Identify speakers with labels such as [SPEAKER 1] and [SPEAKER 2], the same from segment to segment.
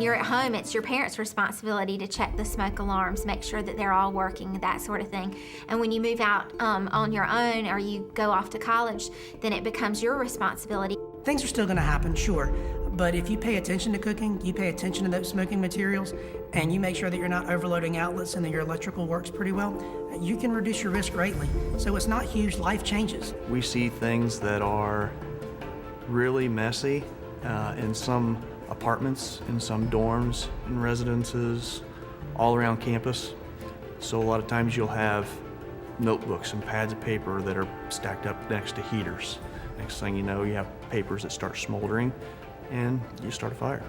[SPEAKER 1] you're at home, it's your parents' responsibility to check the smoke alarms, make sure that they're all working, that sort of thing. And when you move out on your own or you go off to college, then it becomes your responsibility.
[SPEAKER 2] Things are still going to happen, sure, but if you pay attention to cooking, you pay attention to those smoking materials, and you make sure that you're not overloading outlets and that your electrical works pretty well, you can reduce your risk greatly. So it's not huge life changes.
[SPEAKER 3] We see things that are really messy in some apartments, in some dorms, in residences, all around campus. So a lot of times you'll have notebooks and pads of paper that are stacked up next to heaters. Next thing you know, you have papers that start smoldering and you start a fire.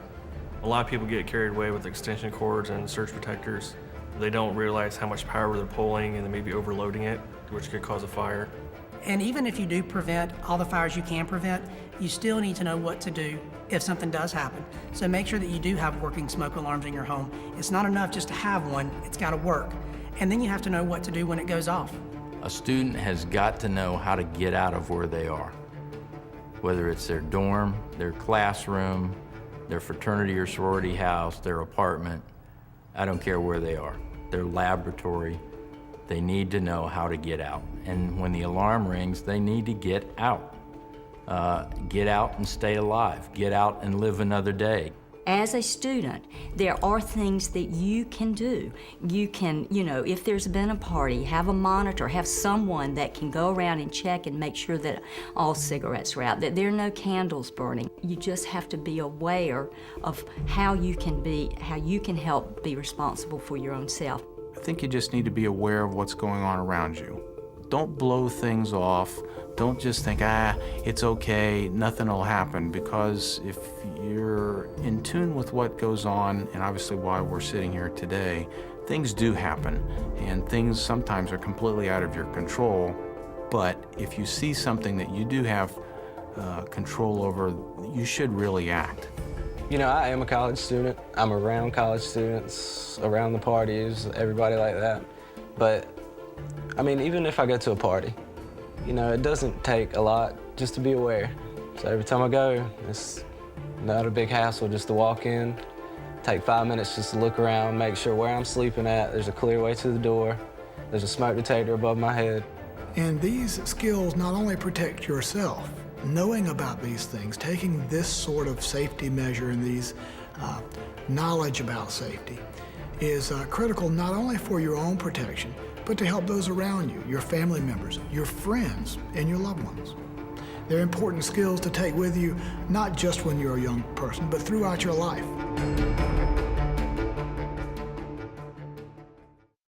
[SPEAKER 4] A lot of people get carried away with extension cords and surge protectors. They don't realize how much power they're pulling and they may be overloading it, which could cause a fire.
[SPEAKER 2] And even if you do prevent all the fires you can prevent, you still need to know what to do if something does happen. So make sure that you do have working smoke alarms in your home. It's not enough just to have one, it's gotta work. And then you have to know what to do when it goes off.
[SPEAKER 5] A student has got to know how to get out of where they are, whether it's their dorm, their classroom, their fraternity or sorority house, their apartment. I don't care where they are. Their laboratory, they need to know how to get out. And when the alarm rings, they need to get out. Get out and stay alive. Get out and live another day.
[SPEAKER 6] As a student, there are things that you can do. You can, if there's been a party, have a monitor, have someone that can go around and check and make sure that all cigarettes are out, that there are no candles burning. You just have to be aware of how you can help be responsible for your own self.
[SPEAKER 7] I think you just need to be aware of what's going on around you. Don't blow things off. Don't just think, it's okay, nothing will happen, because if you're in tune with what goes on, and obviously why we're sitting here today, things do happen, and things sometimes are completely out of your control. But if you see something that you do have control over, you should really act.
[SPEAKER 8] I am a college student. I'm around college students, around the parties, everybody like that. But, even if I go to a party, it doesn't take a lot just to be aware. So every time I go, it's not a big hassle just to walk in, take 5 minutes just to look around, make sure where I'm sleeping at, there's a clear way to the door, there's a smoke detector above my head.
[SPEAKER 9] And these skills not only protect yourself, knowing about these things, taking this sort of safety measure and these knowledge about safety is critical not only for your own protection, but to help those around you, your family members, your friends, and your loved ones. They're important skills to take with you, not just when you're a young person, but throughout your life.